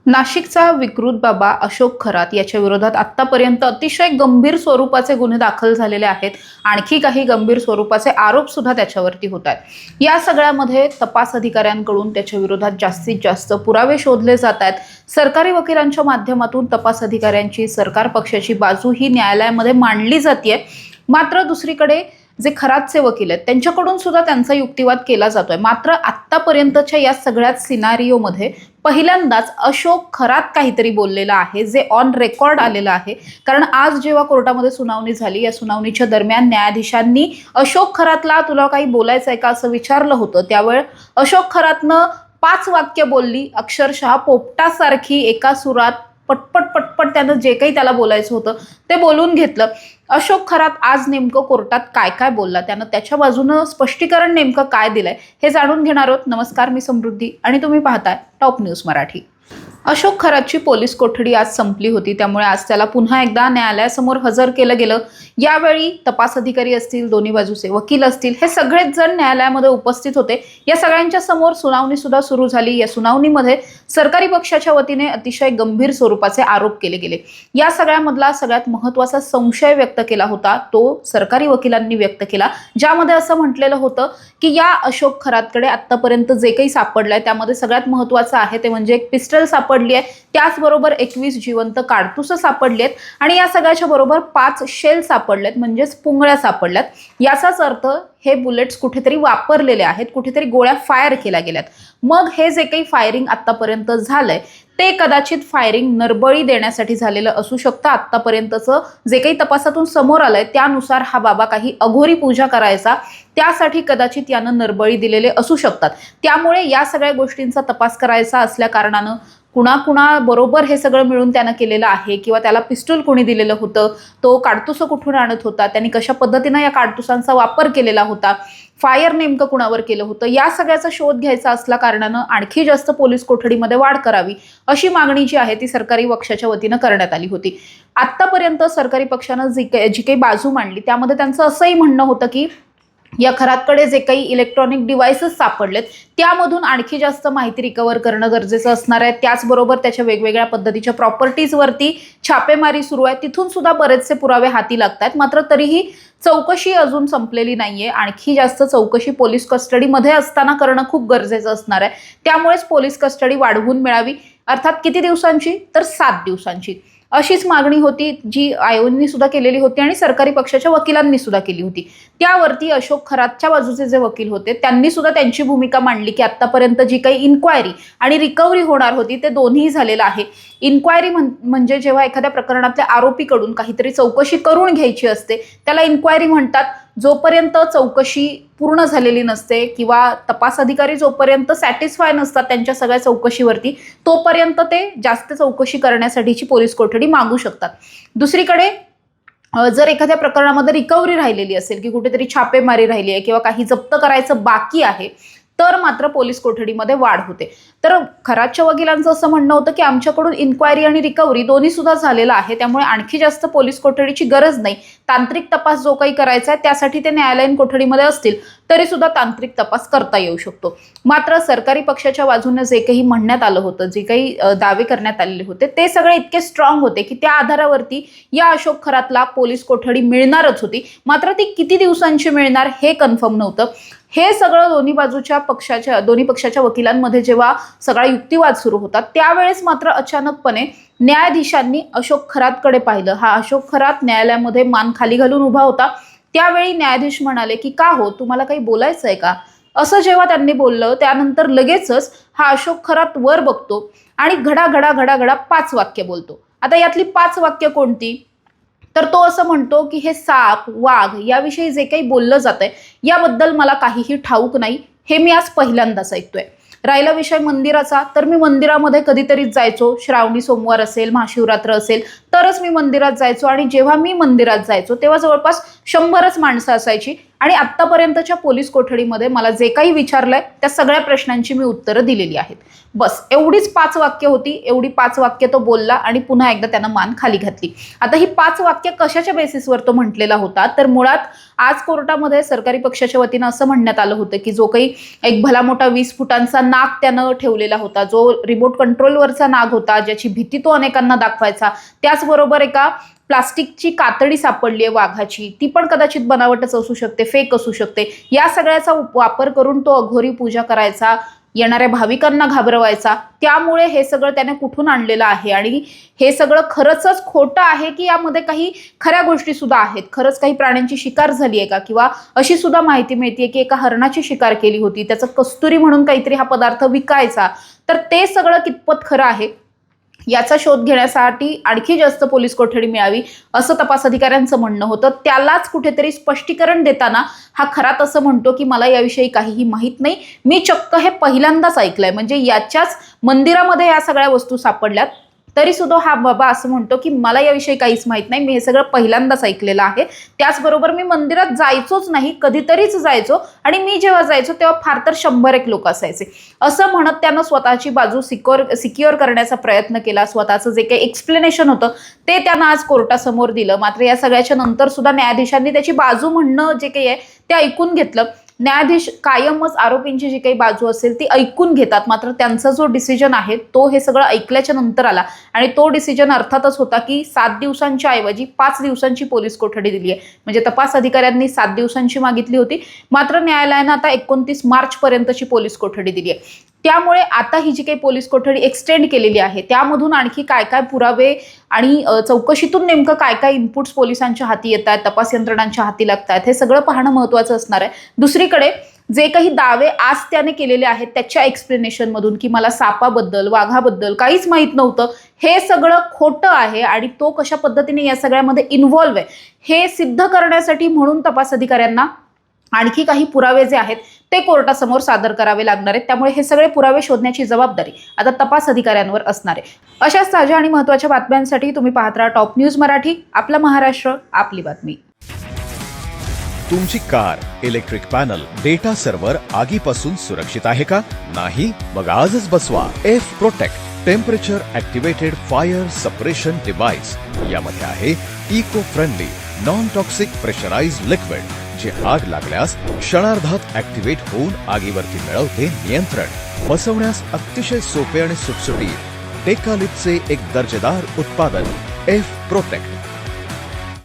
नाशिकचा विकृत बाबा अशोक खरात याच्या विरोधात आतापर्यंत अतिशय गंभीर स्वरूपाचे गुन्हे दाखल झालेले आहेत। आणखी काही गंभीर स्वरूपाचे आरोप सुद्धा त्याच्यावरती होत आहेत। या सगळ्यामध्ये तपास अधिकाऱ्यांकडून त्याच्या विरोधात जास्तीत जास्त पुरावे शोधले जात आहेत। सरकारी वकिलांच्या माध्यमातून तपास अधिकाऱ्यांची सरकार पक्षाची बाजू ही न्यायालयामध्ये मांडली जाते। मात्र दुसरीकडे जे खरातचे वकील आहेत त्यांच्याकडून सुद्धा त्यांचा युक्तिवाद केला जातोय। मात्र आतापर्यंतच्या या सगळ्याच सिनारिओमध्ये पहिल्यांदाच अशोक खरात काहीतरी बोललेला आहे, जे ऑन रेकॉर्ड आलेलं आहे। कारण आज जेव्हा कोर्टामध्ये सुनावणी झाली, या सुनावणीच्या दरम्यान न्यायाधीशांनी अशोक खरातला तुला काही बोलायचं आहे का असं विचारलं होतं। त्यावेळी अशोक खरातनं 5 वाक्य बोलली, अक्षरशः पोपटासारखी एका सुरात पटपट पटपट त्यानं जे काही त्याला बोलायचं होतं ते बोलून घेतलं। अशोक खरात आज नेमकं कोर्टात काय काय बोलला, त्यानं त्याच्या बाजूनं स्पष्टीकरण नेमकं काय दिलंय हे जाणून घेणार आहोत। नमस्कार, मी समृद्धी आणि तुम्ही पाहताय टॉप न्यूज मराठी। अशोक खरातची पोलीस कोठडी आज संपली होती, त्यामुळे आज त्याला पुन्हा एकदा न्यायालयासमोर हजर केलं गेलं। यावेळी तपास अधिकारी असतील, दोन्ही बाजूचे वकील असतील, हे सगळेच जण न्यायालयामध्ये उपस्थित होते। या सगळ्यांच्या समोर सुनावणी सुद्धा सुरू झाली। या सुनावणीमध्ये सरकारी पक्षाच्या वतीने अतिशय गंभीर स्वरूपाचे आरोप केले गेले। या सगळ्यामधला सगळ्यात महत्त्वाचा संशय व्यक्त केला होता तो सरकारी वकिलांनी व्यक्त केला, ज्यामध्ये असं म्हटलेलं होतं की या अशोक खरातकडे आतापर्यंत जे काही सापडलंय त्यामध्ये सगळ्यात महत्त्वाचं आहे ते म्हणजे एक पिस्टल सापडली आहे, त्याचबरोबर 21 जिवंत काडतुसं सापडली आहेत आणि या सगळ्याच्या बरोबर 5 शेल सापडलेत, म्हणजेच पुंगळ्या सापडल्यात। याचाच अर्थ हे बुलेट्स कुठेतरी वापरलेले आहेत, कुठेतरी गोळ्या फायर केल्या गेल्यात। मग हे जे काही फायरिंग आतापर्यंत झालंय ते कदाचित फायरिंग नरबळी देण्यासाठी झालेलं असू शकतं। आतापर्यंतचं जे काही तपासातून समोर आलंय त्यानुसार हा बाबा काही अघोरी पूजा करायचा, त्यासाठी कदाचित यानं नरबळी दिलेले असू शकतात। त्यामुळे या सगळ्या गोष्टींचा तपास करायचा असल्या कारणानं कुणा बरोबर हे सगळं मिळून त्यानं केलेलं आहे किंवा त्याला पिस्टल कोणी दिलेलं होतं, तो काडतुसं कुठून आणत होता, त्यांनी कशा पद्धतीनं या काडतुसांचा वापर केलेला होता, फायर नेमकं कुणावर केलं होतं, या सगळ्याचा शोध घ्यायचा असल्या कारणानं आणखी जास्त पोलीस कोठडीमध्ये वाढ करावी अशी मागणी जी आहे ती सरकारी पक्षाच्या वतीनं करण्यात आली होती। आतापर्यंत सरकारी पक्षानं जी काही बाजू मांडली त्यामध्ये त्यांचं असंही म्हणणं होतं की या खरातकडे जे काही इलेक्ट्रॉनिक डिव्हाइसेस सापडलेत त्यामधून आणखी जास्त माहिती रिकव्हर करणं गरजेचं असणार आहे। त्याचबरोबर त्याच्या वेगवेगळ्या पद्धतीच्या प्रॉपर्टीजवरती छापेमारी सुरू आहे, तिथून सुद्धा बरेचसे पुरावे हाती लागतात। मात्र तरीही चौकशी अजून संपलेली नाहीये, आणखी जास्त चौकशी पोलीस कस्टडीमध्ये असताना करणं खूप गरजेचं असणार आहे। त्यामुळेच पोलीस कस्टडी वाढवून मिळावी, अर्थात किती दिवसांची, तर 7 दिवसांची अशीच मागणी होती जी आयोगाने सुद्धा केलेली होती आणि सरकारी पक्षाच्या वकिलांनी सुद्धा केली होती। त्यावरती अशोक खरातच्या बाजूचे जे वकील होते त्यांनी सुद्धा त्यांची भूमिका मांडली की आतापर्यंत जी काही इन्क्वायरी आणि रिकव्हरी होणार होती ते दोन्ही झालेलं आहे। इन्क्वायरी म्हणजे जेव्हा एखाद्या प्रकरणातल्या आरोपीकडून काहीतरी चौकशी करून घ्यायची असते त्याला इन्क्वायरी म्हणतात। जोपर्यंत चौकशी पूर्ण झालेली नसते किंवा तपास अधिकारी जोपर्यंत सॅटिस्फाय नसतात त्यांच्या सगळ्या चौकशीवरती, तोपर्यंत ते जास्त चौकशी करण्यासाठीची पोलीस कोठडी मागू शकतात। दुसरीकडे जर एखाद्या प्रकरणामध्ये रिकव्हरी राहिलेली असेल की कुठेतरी छापेमारी राहिली आहे किंवा काही जप्त करायचं बाकी आहे तर मात्र पोलीस कोठडीमध्ये वाढ होते। तर खरातच्या वकिलांचं असं म्हणणं होतं की आमच्याकडून इन्क्वायरी आणि रिकव्हरी दोन्ही सुद्धा झालेलं आहे, त्यामुळे आणखी जास्त पोलीस कोठडीची गरज नाही। तांत्रिक तपास जो काही करायचा आहे त्यासाठी ते न्यायालयीन कोठडीमध्ये असतील तरी सुद्धा तांत्रिक तपास करता येऊ शकतो। मात्र सरकारी पक्षाच्या बाजूने जे काही म्हणण्यात आलं होतं, जे काही दावे करण्यात आलेले होते ते सगळे इतके स्ट्रॉंग होते की त्या आधारावरती या अशोक खरातला पोलीस कोठडी मिळणारच होती। मात्र ती किती दिवसांची मिळणार हे कन्फर्म नव्हतं। हे सगळं दोन्ही पक्षाच्या वकिलांमध्ये जेव्हा सगळा युक्तिवाद सुरू होता त्यावेळेस मात्र अचानकपणे न्यायाधीशांनी अशोक खरातकडे पाहिलं। हा अशोक खरात न्यायालयामध्ये मान खाली घालून उभा होता। त्यावेळी न्यायाधीश म्हणाले की का हो, तुम्हाला काही बोलायचं आहे का, असं जेव्हा त्यांनी बोललं त्यानंतर लगेचच हा अशोक खरात वर बघतो आणि घडा 5 वाक्य बोलतो। आता यातली 5 वाक्य कोणती, तर तो असं म्हणतो की हे साप वाघ याविषयी जे काही बोललं जातंय याबद्दल मला काहीही ठाऊक नाही, हे मी आज पहिल्यांदाच ऐकतोय। राहिला विषय मंदिराचा, तर मी मंदिरामध्ये कधीतरीच जायचो, श्रावणी सोमवार असेल, महाशिवरात्र असेल तरच मी मंदिरात जायचो आणि जेव्हा मी मंदिरात जायचो तेव्हा जवळपास 100च माणसं असायची आणि आत्तापर्यंतच्या पोलीस कोठडीमध्ये मला जे काही विचारलंय त्या सगळ्या प्रश्नांची मी उत्तरं दिलेली आहेत. बस एवढीच 5 वाक्य होती. एवढी 5 वाक्य तो बोलला आणि पुन्हा एकदा त्यानं मान खाली घातली. आता ही 5 वाक्य कशाच्या बेसिसवर तो म्हटलेला होता, तर मुळात आज कोर्टामध्ये सरकारी पक्षाच्या वतीनं असं म्हणण्यात आलं होतं की जो काही एक भला मोठा 20 फुटांचा नाग त्यानं ठेवलेला होता, जो रिमोट कंट्रोलवरचा नाग होता, ज्याची भीती तो अनेकांना दाखवायचा, त्याचबरोबर एका प्लास्टिकची कातडी सापडली आहे वाघाची, ती पण कदाचित बनावटच असू शकते, फेक असू शकते. या सगळ्याचा वापर करून तो अघोरी पूजा करायचा, येणाऱ्या भाविकांना घाबरवायचा. त्यामुळे हे सगळं त्याने कुठून आणलेलं आहे आणि हे सगळं खरंच खोटं आहे की यामध्ये काही खऱ्या गोष्टी सुद्धा आहेत, खरंच काही प्राण्यांची शिकार झाली आहे का, किंवा अशी सुद्धा माहिती मिळते की एका हरणाची शिकार केली होती, त्याचं कस्तुरी म्हणून काहीतरी हा पदार्थ विकायचा. तर ते सगळं कितपत खरं आहे याचा शोध घेण्यासाठी आणखी जास्त पोलीस कोठडी मिळावी असं तपास अधिकाऱ्यांचं म्हणणं होतं. त्यालाच कुठेतरी स्पष्टीकरण देताना हा खरात असं म्हणतो की मला याविषयी काहीही माहीत नाही, मी चक्क हे पहिल्यांदाच ऐकलंय. म्हणजे याच्याच मंदिरामध्ये या सगळ्या वस्तू सापडल्यात तरी सुद्धा हा बाबा असं म्हणतो की मला याविषयी काहीच माहित नाही, मी हे सगळं पहिल्यांदाच ऐकलेलं आहे. त्याचबरोबर मी मंदिरात जायचोच नाही, कधीतरीच जायचो आणि मी जेव्हा जायचो तेव्हा फार तर 100 लोक असायचे असं म्हणत त्यानं स्वतःची बाजू सिक्युअर करण्याचा प्रयत्न केला. स्वतःचं जे काही एक्सप्लेनेशन होतं ते त्यानं आज कोर्टासमोर दिलं. मात्र या सगळ्याच्या नंतर सुद्धा न्यायाधीशांनी त्याची बाजू म्हणणं जे काही आहे ते ऐकून घेतलं. न्यायाधीश कायमच आरोपींची जी काही बाजू असेल ती ऐकून घेतात, मात्र त्यांचा जो डिसिजन आहे तो हे सगळं ऐकल्याच्या नंतर आला आणि तो डिसिजन अर्थातच होता की 7 दिवसांच्या ऐवजी 5 दिवसांची पोलीस कोठडी दिली आहे. म्हणजे तपास अधिकाऱ्यांनी 7 दिवसांची मागितली होती, मात्र न्यायालयानं आता 29 मार्च पर्यंतची पोलीस कोठडी दिली आहे. त्यामुळे आता ही जी काही पोलीस कोठडी एक्सटेंड केलेली आहे त्यामधून आणखी काय काय पुरावे आणि चौकशीतून नेमकं काय काय इनपुट्स पोलिसांच्या हाती येत आहेत, तपास यंत्रणांच्या हाती लागत आहेत, हे सगळं पाहणं महत्त्वाचं असणार आहे. दुसरीकडे जे काही दावे आज त्याने केलेले आहेत त्याच्या एक्सप्लेनेशन मधून की मला सापाबद्दल, वाघाबद्दल काहीच माहीत नव्हतं, हे सगळं खोटं आहे आणि तो कशा पद्धतीने या सगळ्यामध्ये इन्व्हॉल्व्ह आहे हे सिद्ध करण्यासाठी म्हणून तपास अधिकाऱ्यांना आणखी काही पुरावे जे आहेत ते कोर्टासमोर सादर करावे लागणार आहेत. त्यामुळे हे सगळे पुरावे शोधण्याची जबाबदारी आता तपास अधिकाऱ्यांवर असणार आहे. अशाच ताज्या आणि महत्त्वाच्या बातम्यांसाठी तुम्ही पाहत राहा टॉप न्यूज मराठी. आपला महाराष्ट्र, आपली बातमी. तुमची car, electric panel, data server आगीपासून सुरक्षित आहे का? नाही? मग आजच बसवा F protect temperature activated fire suppression device. यामध्ये आहे eco friendly non toxic pressurised liquid जे आग लागल्यास क्षणार्धात ऍक्टिव्हेट होऊन आगीवरती मिळवते नियंत्रण. बसवण्यास अतिशय सोपे आणि सुटसुटीत टेकालिपचे एक दर्जेदार उत्पादन एफ प्रोटेक्ट.